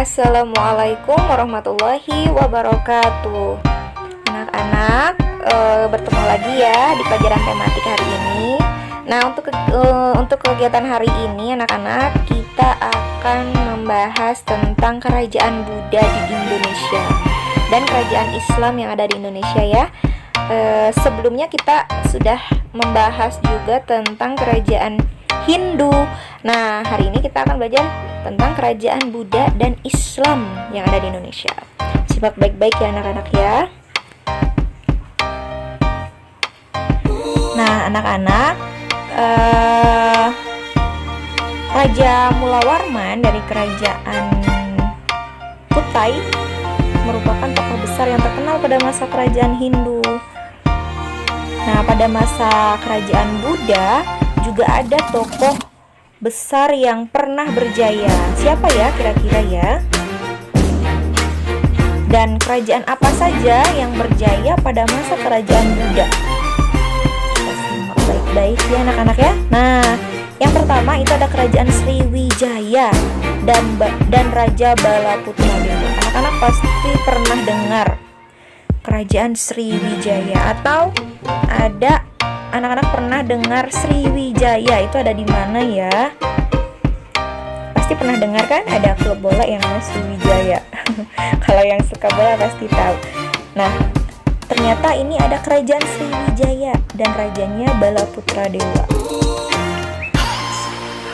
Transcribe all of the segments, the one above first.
Assalamualaikum warahmatullahi wabarakatuh. Anak-anak, bertemu lagi ya di pelajaran tematik hari ini. Nah, untuk kegiatan hari ini anak-anak, kita akan membahas tentang kerajaan Buddha di Indonesia dan kerajaan Islam yang ada di Indonesia ya. Sebelumnya kita sudah membahas juga tentang kerajaan Hindu. Nah, hari ini kita akan belajar tentang kerajaan Buddha dan Islam yang ada di Indonesia. Simak baik-baik ya anak-anak ya. Nah, anak-anak, Raja Mulawarman dari kerajaan Kutai merupakan tokoh besar yang terkenal pada masa kerajaan Hindu. Nah, pada masa kerajaan Buddha juga ada tokoh besar yang pernah berjaya. Siapa ya kira-kira ya? Dan kerajaan apa saja yang berjaya pada masa kerajaan Buddha? Kita simak baik-baik ya anak-anak ya. Nah, yang pertama itu ada kerajaan Sriwijaya dan Raja Balaputradewa. Anak-anak pasti pernah dengar kerajaan Sriwijaya, atau ada anak-anak pernah dengar Sriwijaya itu ada di mana ya? Pasti pernah dengar kan? Ada klub bola yang namanya Sriwijaya. Kalau yang suka bola pasti tahu. Nah, ternyata ini ada kerajaan Sriwijaya dan rajanya Balaputradewa.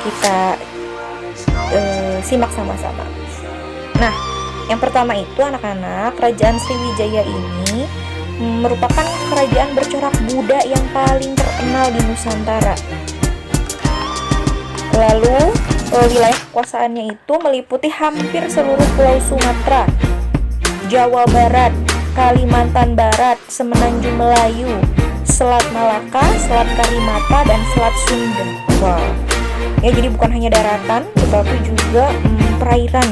Kita simak sama-sama. Nah, yang pertama itu anak-anak, kerajaan Sriwijaya ini merupakan kerajaan bercorak Buddha yang paling terkenal di Nusantara. Lalu wilayah kekuasaannya itu meliputi hampir seluruh pulau Sumatera, Jawa Barat, Kalimantan Barat, Semenanjung Melayu, Selat Malaka, Selat Karimata, dan Selat Sunda. Wow. Ya, jadi bukan hanya daratan, tetapi juga perairan.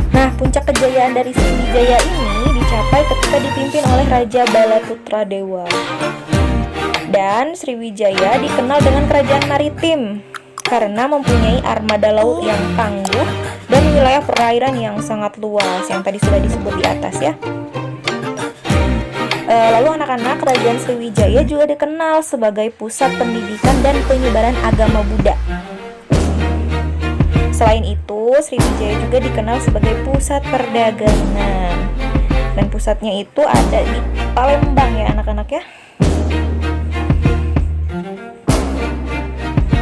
Nah, puncak kejayaan dari Sriwijaya ini dicapai ketika dipimpin oleh Raja Balaputradewa. Dan Sriwijaya dikenal dengan kerajaan maritim karena mempunyai armada laut yang tangguh dan wilayah perairan yang sangat luas yang tadi sudah disebut di atas ya. Lalu anak-anak, kerajaan Sriwijaya juga dikenal sebagai pusat pendidikan dan penyebaran agama Buddha. Selain itu, Sriwijaya juga dikenal sebagai pusat perdagangan. Dan pusatnya itu ada di Palembang ya anak-anak ya.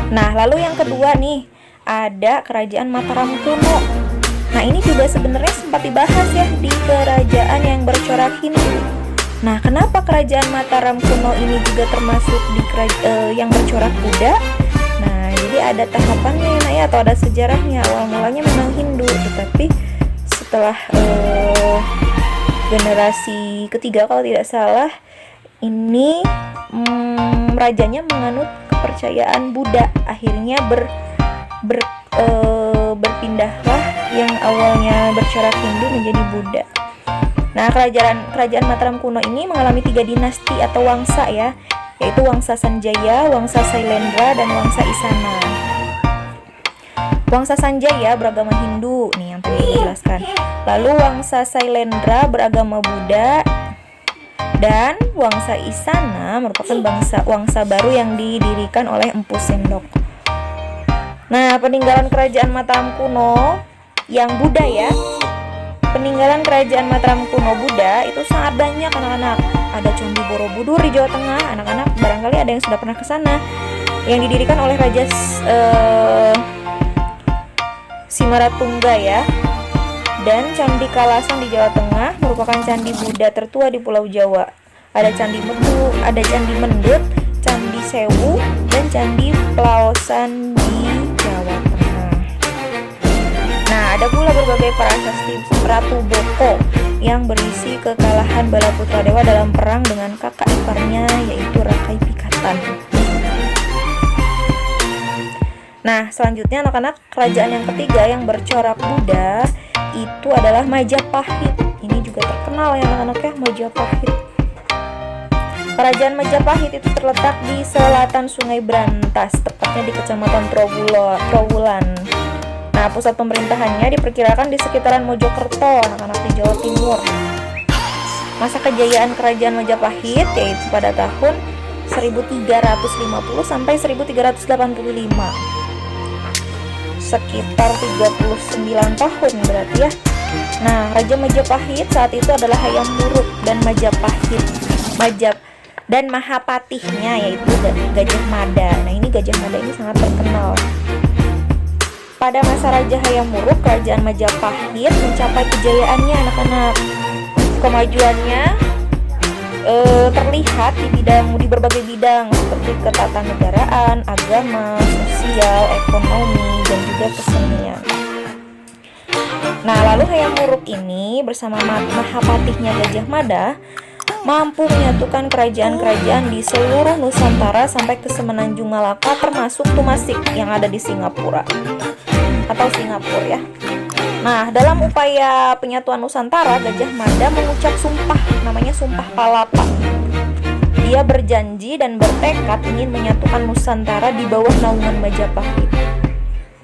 Nah, lalu yang kedua nih, ada kerajaan Mataram kuno. Nah, ini juga sebenarnya sempat dibahas ya di kerajaan yang bercorak Hindu. Nah, kenapa kerajaan Mataram kuno ini juga termasuk di yang bercorak Buddha? Nah, jadi ada tahapannya ya, atau ada sejarahnya. Awal mulanya memang Hindu, tetapi setelah generasi ketiga kalau tidak salah, ini rajanya menganut kepercayaan Buddha. Akhirnya berpindahlah yang awalnya bercorak Hindu menjadi Buddha. Nah, kerajaan Mataram kuno ini mengalami 3 dinasti atau wangsa ya, yaitu Wangsa Sanjaya, Wangsa Sailendra, dan Wangsa Isana. Wangsa Sanjaya beragama Hindu, nih yang tadi dijelaskan. Lalu Wangsa Sailendra beragama Buddha, dan Wangsa Isana merupakan wangsa baru yang didirikan oleh Empu Sendok. Nah, peninggalan kerajaan Mataram kuno yang Buddha ya. Peninggalan kerajaan Mataram kuno Buddha itu sangat banyak anak-anak. Ada Candi Borobudur di Jawa Tengah, anak-anak barangkali ada yang sudah pernah ke sana, yang didirikan oleh Raja Simaratungga ya. Dan Candi Kalasan di Jawa Tengah merupakan candi Buddha tertua di Pulau Jawa. Ada Candi Mendut, Candi Sewu, dan Candi Plaosan di Jawa Tengah. Nah, ada pula berbagai prasasti Ratu Boko yang berisi kekalahan Balaputradewa dalam perang dengan kakak iparnya, yaitu Rakai Pikatan. Nah, selanjutnya anak-anak, kerajaan yang ketiga yang bercorak Buddha itu adalah Majapahit. Ini juga terkenal ya anak-anak ya, Majapahit. Kerajaan Majapahit itu terletak di selatan Sungai Brantas, tepatnya di Kecamatan Trowulan. Nah, pusat pemerintahannya diperkirakan di sekitaran Mojokerto, anak-anak di Jawa Timur. Masa kejayaan kerajaan Majapahit yaitu pada tahun 1350 sampai 1385. Sekitar 39 tahun berarti ya. Nah, Raja Majapahit saat itu adalah Hayam Wuruk dan Majapahit. Dan Mahapatihnya yaitu Gajah Mada. Nah, ini Gajah Mada ini sangat terkenal. Pada masa Raja Hayam Wuruk, kerajaan Majapahit mencapai kejayaannya anak-anak. Kemajuannya terlihat di berbagai bidang seperti ketatanegaraan, agama, sosial, ekonomi, dan juga kesenian. Nah, lalu Hayam Wuruk ini bersama Mahapatihnya Gajah Mada mampu menyatukan kerajaan-kerajaan di seluruh Nusantara sampai ke Semenanjung Malaka, termasuk Tumasik yang ada di Singapura atau Singapura ya. Nah, dalam upaya penyatuan Nusantara, Gajah Mada mengucap sumpah, namanya Sumpah Palapa. Dia berjanji dan bertekad ingin menyatukan Nusantara di bawah naungan Majapahit.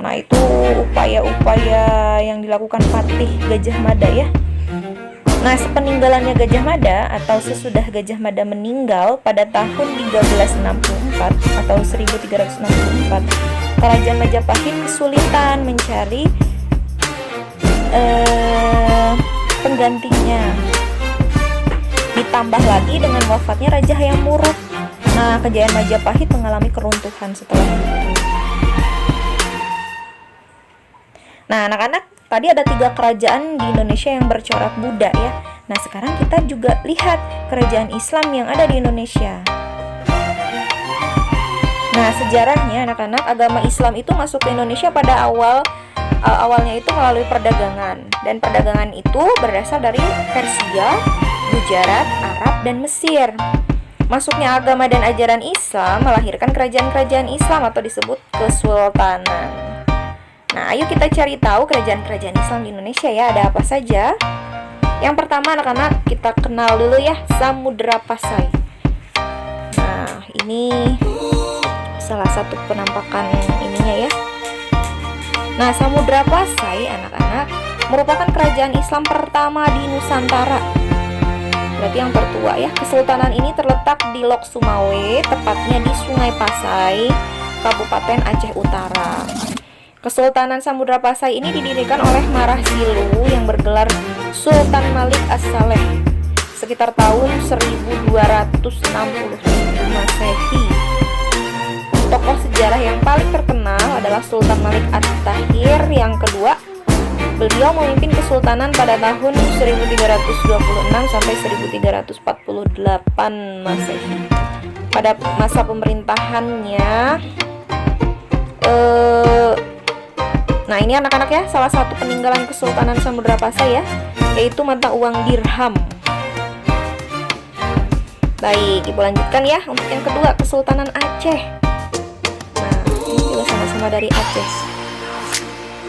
Nah, itu upaya-upaya yang dilakukan Patih Gajah Mada ya. Nah, sepeninggalannya Gajah Mada atau sesudah Gajah Mada meninggal pada tahun 1364 atau 1364, kerajaan Majapahit kesulitan mencari penggantinya. Ditambah lagi dengan wafatnya Raja Hayam Wuruk. Nah, kejayaan Majapahit mengalami keruntuhan setelah itu. Nah, anak-anak, tadi ada 3 kerajaan di Indonesia yang bercorak Buddha ya. Nah, sekarang kita juga lihat kerajaan Islam yang ada di Indonesia. Nah, sejarahnya anak-anak, agama Islam itu masuk ke Indonesia pada awalnya itu melalui perdagangan. Dan perdagangan itu berasal dari Persia, Gujarat, Arab, dan Mesir. Masuknya agama dan ajaran Islam melahirkan kerajaan-kerajaan Islam atau disebut kesultanan. Nah, ayo kita cari tahu kerajaan-kerajaan Islam di Indonesia ya, ada apa saja. Yang pertama anak-anak, kita kenal dulu ya, Samudra Pasai. Nah, ini salah satu penampakan ininya ya. Nah, Samudra Pasai anak-anak merupakan kerajaan Islam pertama di Nusantara. Berarti yang tertua ya. Kesultanan ini terletak di Lok Sumawe, tepatnya di Sungai Pasai, Kabupaten Aceh Utara. Kesultanan Samudra Pasai ini didirikan oleh Marah Silu yang bergelar Sultan Malik As-Saleh sekitar tahun 1267 Masehi. Tokoh sejarah yang paling terkenal adalah Sultan Malik At-Tahir yang kedua. Beliau memimpin kesultanan pada tahun 1326 sampai 1348 Masehi. Pada masa pemerintahannya nah, ini anak-anak ya, salah satu peninggalan Kesultanan Samudra Pasai ya, yaitu mata uang dirham. Baik, ibu lanjutkan ya. Untuk yang kedua, Kesultanan Aceh. Nah, ini juga sama-sama dari Aceh.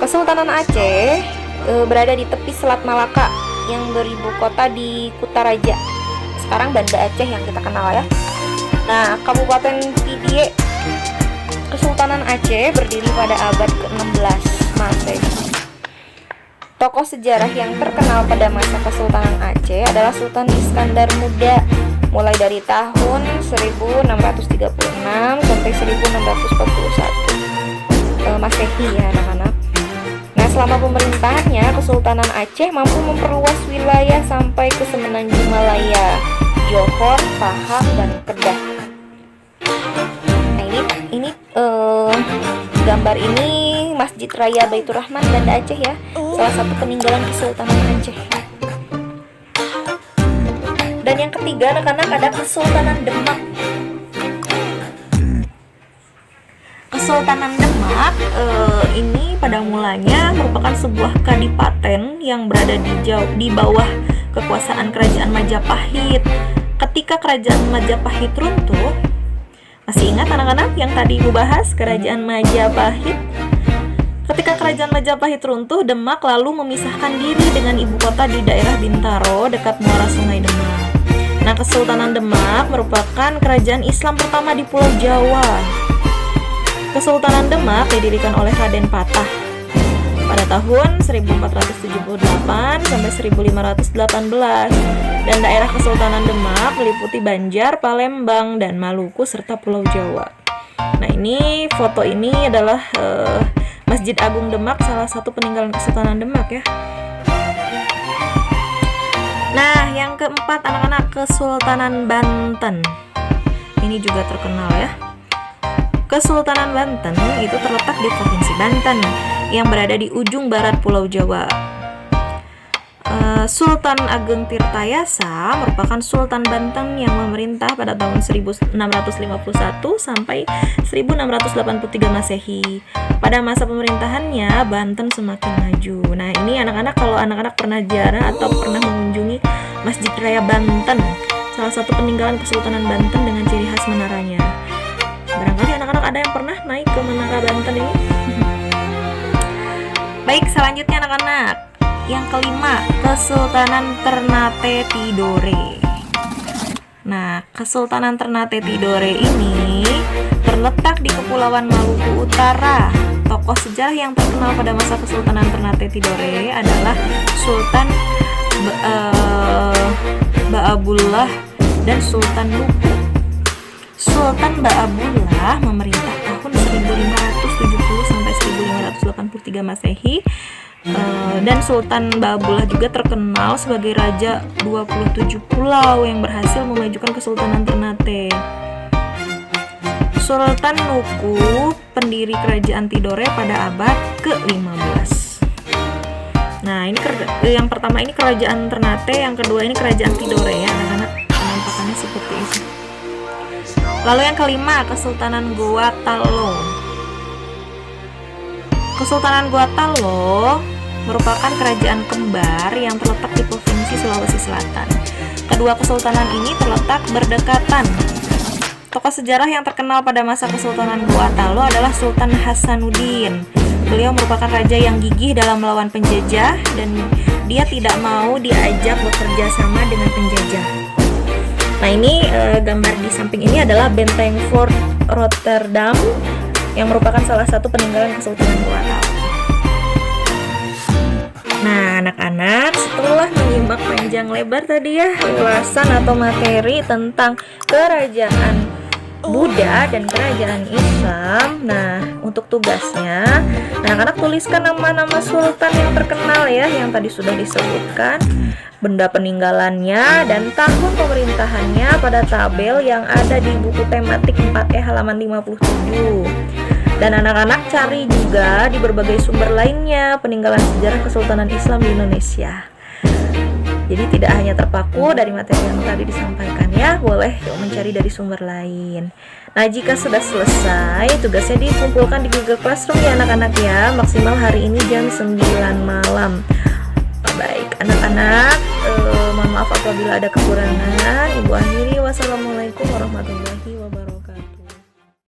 Kesultanan Aceh berada di tepi Selat Malaka yang beribu kota di Kutaraja, sekarang Banda Aceh yang kita kenal ya. Nah, Kabupaten Pidie Kesultanan Aceh berdiri pada abad ke-16 Masehi. Tokoh sejarah yang terkenal pada masa Kesultanan Aceh adalah Sultan Iskandar Muda, mulai dari tahun 1636 sampai 1641 Masehi ya anak-anak. Nah, selama pemerintahannya Kesultanan Aceh mampu memperluas wilayah sampai ke Semenanjung Malaya, Johor, Pahang, dan Kedah. Nah, ini gambar ini Masjid Raya Baitur Rahman Banda Aceh ya, salah satu peninggalan Kesultanan Aceh. Dan yang ketiga anak-anak ada Kesultanan Demak. Kesultanan Demak ini pada mulanya merupakan sebuah kadipaten yang berada di bawah kekuasaan kerajaan Majapahit. Ketika kerajaan Majapahit runtuh, masih ingat anak-anak yang tadi Ibu bahas kerajaan Majapahit? Ketika kerajaan Majapahit runtuh, Demak lalu memisahkan diri dengan ibu kota di daerah Bintaro dekat muara Sungai Demak. Nah, Kesultanan Demak merupakan kerajaan Islam pertama di Pulau Jawa. Kesultanan Demak didirikan oleh Raden Patah. tahun 1478 sampai 1518, dan daerah Kesultanan Demak meliputi Banjar, Palembang, dan Maluku serta Pulau Jawa. Nah, ini foto ini adalah Masjid Agung Demak, salah satu peninggalan Kesultanan Demak ya. Nah, yang keempat anak-anak, Kesultanan Banten. Ini juga terkenal ya. Kesultanan Banten itu terletak di Provinsi Banten yang berada di ujung barat Pulau Jawa. Sultan Ageng Tirtayasa merupakan Sultan Banten yang memerintah pada tahun 1651 sampai 1683 Masehi. Pada masa pemerintahannya, Banten semakin maju. Nah, ini anak-anak, kalau anak-anak pernah ziarah atau pernah mengunjungi Masjid Raya Banten, salah satu peninggalan Kesultanan Banten dengan ciri khas menaranya. Barangkali anak-anak ada yang pernah naik ke Menara Banten ini. Baik, selanjutnya anak-anak, yang kelima, Kesultanan Ternate Tidore. Nah, Kesultanan Ternate Tidore ini terletak di Kepulauan Maluku Utara. Tokoh sejarah yang terkenal pada masa Kesultanan Ternate Tidore adalah Sultan Ba'abullah dan Sultan Luku. Sultan Ba'abullah memerintah tahun 1570 sampai 1583 Masehi. Dan Sultan Ba'abullah juga terkenal sebagai raja 27 pulau yang berhasil memajukan Kesultanan Ternate. Sultan Nuku, pendiri kerajaan Tidore pada abad ke-15. Nah, ini yang pertama ini kerajaan Ternate, yang kedua ini kerajaan Tidore ya, anak-anak, penampakannya seperti itu. Lalu yang kelima, Kesultanan Goa Talo. Kesultanan Goa Talo merupakan kerajaan kembar yang terletak di Provinsi Sulawesi Selatan. Kedua kesultanan ini terletak berdekatan. Tokoh sejarah yang terkenal pada masa Kesultanan Goa Talo adalah Sultan Hasanuddin. Beliau merupakan raja yang gigih dalam melawan penjajah dan dia tidak mau diajak bekerja sama dengan penjajah. Nah, ini gambar di samping ini adalah Benteng Fort Rotterdam yang merupakan salah satu peninggalan Kesultanan Goa Talo. Nah, anak-anak, setelah menyimak panjang lebar tadi ya ulasan atau materi tentang kerajaan Buddha dan kerajaan Islam. Nah, untuk tugasnya, anak-anak tuliskan nama-nama sultan yang terkenal ya, yang tadi sudah disebutkan, benda peninggalannya, dan tahun pemerintahannya pada tabel yang ada di buku tematik 4E halaman 57. Dan anak-anak cari juga di berbagai sumber lainnya peninggalan sejarah Kesultanan Islam di Indonesia. Jadi tidak hanya terpaku dari materi yang tadi disampaikan ya, boleh mencari dari sumber lain. Nah, jika sudah selesai, tugasnya dikumpulkan di Google Classroom ya anak-anak ya, maksimal hari ini jam 9 malam. Baik, anak-anak, mohon maaf apabila ada kekurangan. Ibu akhiri, wassalamualaikum warahmatullahi wabarakatuh.